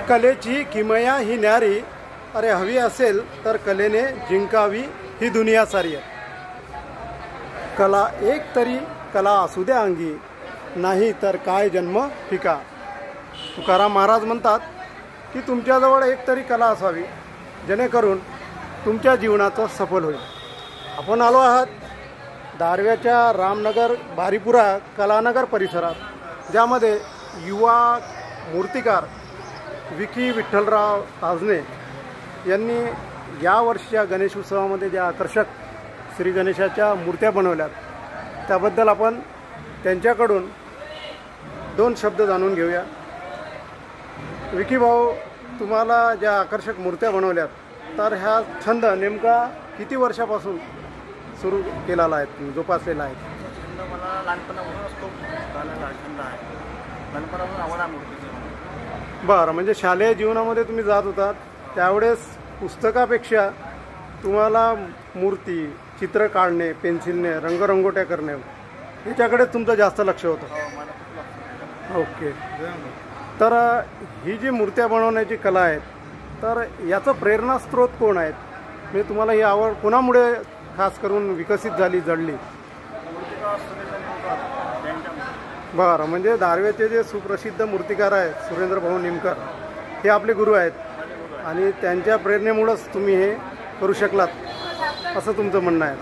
कलेची किमया ही न्यारी, अरे हवी असेल तर कलेने जिंकावी ही दुनिया सारी. कला एक तरी कला असू द्या अंगी, नाही तर काय जन्म फिका. तुकाराम महाराज म्हणतात की तुमच्याजवळ एक तरी कला असावी जेणेकरून तुमच्या जीवनाचं सफल होईल. आपण आलो आहात दारव्याच्या रामनगर बारीपुरा कलानगर परिसरात, ज्यामध्ये युवा मूर्तिकार विकी विठ्ठलराव ताजने यांनी या वर्षीच्या गणेश उत्सवामध्ये ज्या आकर्षक श्री गणेशाच्या मूर्त्या बनवल्यात त्याबद्दल आपण त्यांच्याकडून दोन शब्द जाणून घेऊया. विकी भाऊ, तुम्हाला ज्या आकर्षक मूर्त्या बनवल्यात तर ह्या छंद नेमका किती वर्षापासून सुरू केलेला आहे, जोपासलेला आहे? मला लहानपणापासूनच खूप कलेला छंद आहे. लहानपणापासून आवड आहे मूर्तीची. बरं, म्हणजे शालेय जीवनामध्ये तुम्ही जात होतात त्यावेळेस पुस्तकापेक्षा तुम्हाला मूर्ती, चित्र काढणे, पेन्सिलने रंगरंगोट्या करणे याच्याकडे तुमचं जास्त लक्ष होतं. ओके. तर ही जी मूर्त्या बनवण्याची कला आहे तर याचं प्रेरणास्त्रोत कोण आहेत? म्हणजे तुम्हाला ही आवड कोणामुळे खास करून विकसित झाली, जडली? बरं, म्हणजे दारव्याचे जे सुप्रसिद्ध मूर्तिकार आहेत सुरेंद्र भाऊ निमकर हे आपले गुरु आहेत आणि त्यांच्या प्रेरणेमुळंच तुम्ही हे करू शकलात असं तुमचं म्हणणं आहे.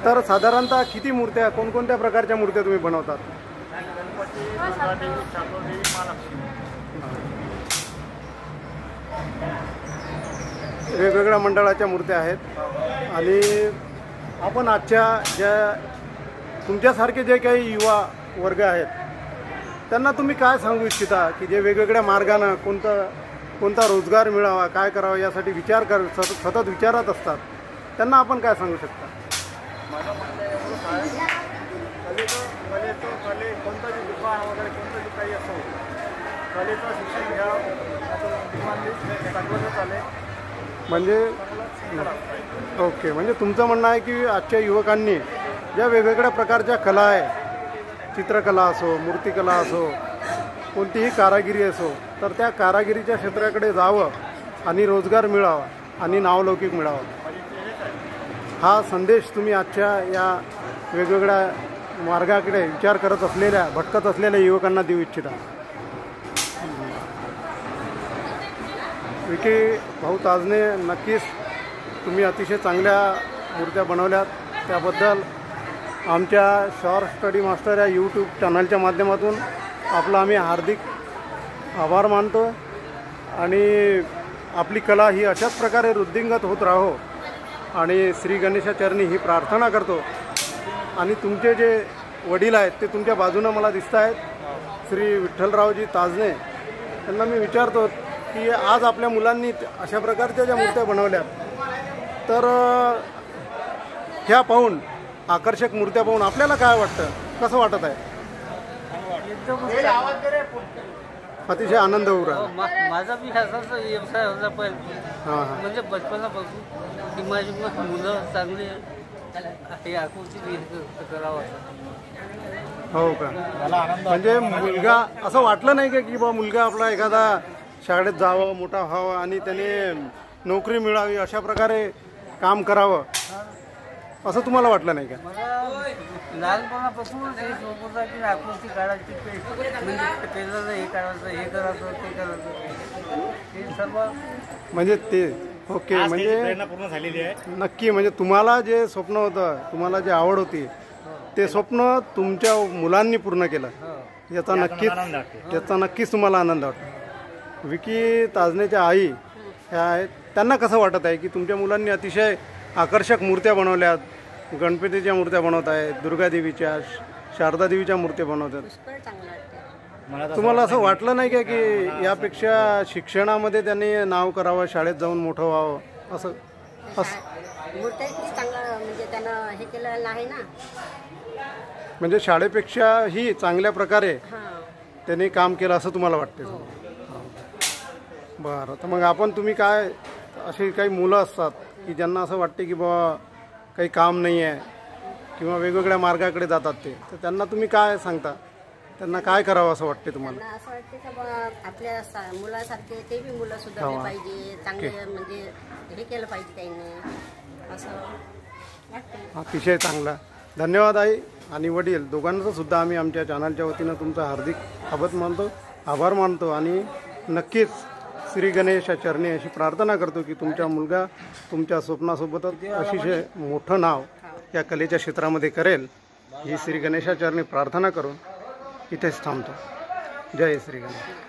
तर साधारणतः किती मूर्त्या, कोणकोणत्या प्रकारच्या मूर्त्या तुम्ही बनवतात? वेगवेगळ्या मंडळाच्या मूर्त्या आहेत. आणि आपण आजच्या ज्या तुमच्यासारखे जे काही युवा वर्ग आहेत त्यांना तुम्ही काय सांगू इच्छिता की जे वेगवेगळ्या मार्गानं कोणता रोजगार मिळावा, काय करावं यासाठी सतत विचारत असतात, त्यांना आपण काय सांगू शकता? माझं म्हणणं एवढंच आहे, कले कोणतंही दुकान वगैरे कोणतंही काही असो, कलेचं शिक्षण घ्या चांगलं चालेल. म्हणजे ओके, म्हणजे तुमचं म्हणणं आहे की आजच्या युवकांनी ज्या वेगवेगळ्या प्रकारच्या कला आहे, चित्रकला असो, मूर्तिकला असो, कोणतीही कारागिरी असो, तर त्या कारागिरीच्या क्षेत्राकडे जावं आणि रोजगार मिळावा आणि नावलौकिक मिळावं, हा संदेश तुम्ही आजच्या या वेगवेगळ्या मार्गाकडे विचार करत असलेल्या, भटकत असलेल्या युवकांना देऊ इच्छिता. विकी भाऊ ताजने, नक्कीच तुम्ही अतिशय चांगल्या मूर्त्या बनवल्यात. त्याबद्दल आमच्या शॉर्ट स्टडी मास्टर या यूट्यूब चॅनलच्या माध्यमातून आपला आम्ही हार्दिक आभार मानतो आणि आपली कला ही अशाच प्रकारे वृद्धिंगत होत राहो आणि श्री गणेशाचरणी ही प्रार्थना करतो. आणि तुमचे जे वडील आहेत ते तुमच्या बाजूनं मला दिसत आहेत, श्री विठ्ठलरावजी ताजने, त्यांना मी विचारतो की आज आपल्या मुलांनी अशा प्रकारच्या ज्या मूर्त्या बनवल्या तर ह्या पाहून, आकर्षक मूर्त्या पाहून आपल्याला काय वाटतं, कसं वाटत आहे? अतिशय आनंद होऊ राहिला. माझा बी असाच व्यवसाय होता पहिले, म्हणजे बचपनापासून की माझी मुलं चांगली हे आकृती करावं. हो का? म्हणजे मुलगा असं वाटलं नाही का की बा मुलगा आपला एखादा शाळेत जावं, मोठा व्हावं आणि त्याने नोकरी मिळावी, अशा प्रकारे काम करावं असं तुम्हाला वाटलं नाही का? मला लहानपणापासूनच हे शौक होता की आकृती काढायची, म्हणजे पेजाचं हे काढायचं, हे करायचं, ते करायचं, हे सर्व म्हणजे ते ओके. म्हणजे प्रेरणा पूर्ण झालेली आहे. नक्की, म्हणजे तुम्हाला जे स्वप्न होतं, तुम्हाला जी आवड होती ते स्वप्न तुमच्या मुलांनी पूर्ण केलं, याचा नक्कीच तुम्हाला आनंद वाटतो. विकी ताजनेच्या आई ह्या आहेत, त्यांना कसं वाटत आहे की तुमच्या मुलांनी अतिशय आकर्षक मूर्त्या बनवल्यात, गणपतीच्या मूर्त्या बनवत आहेत, दुर्गादेवीच्या, शारदा देवीच्या मूर्त्या बनवतात? तुम्हाला असं वाटलं नाही का की यापेक्षा शिक्षणामध्ये त्यांनी नाव करावं, शाळेत जाऊन मोठं व्हावं असं? म्हणजे त्यांना हे केलं नाही ना, म्हणजे शाळेपेक्षाही चांगल्या प्रकारे त्यांनी काम केलं असं तुम्हाला वाटते? बरं, तर मग तुम्ही काय, अशी काही मुलं असतात की ज्यांना असं वाटते की बाबा काही काम नाही आहे किंवा वेगवेगळ्या मार्गाकडे जातात ते, तर त्यांना तुम्ही काय सांगता? त्यांना काय करावं असं वाटते तुम्हाला? त्यांना असं वाटते का बा आपल्या मुलासारखे ते बी मुलं सुधारले हो. पाहिजे, चांगले म्हणजे हे केलं पाहिजे त्यांनी असं वाटतं. अतिशय चांगला. धन्यवाद आई आणि वडील दोघांचं सुद्धा आम्ही आमच्या चॅनलच्या वतीनं तुमचा हार्दिक आभार मानतो आणि नक्कीच श्री गणेशा चरणी अशी प्रार्थना करतो की तुमचा मुलगा तुमच्या स्वप्नासोबतच अतिशय मोठं नाव या कलेच्या क्षेत्रामध्ये करेल, ही श्री गणेशा चरणी प्रार्थना करून इथेच थांबतो. जय श्री गणेश.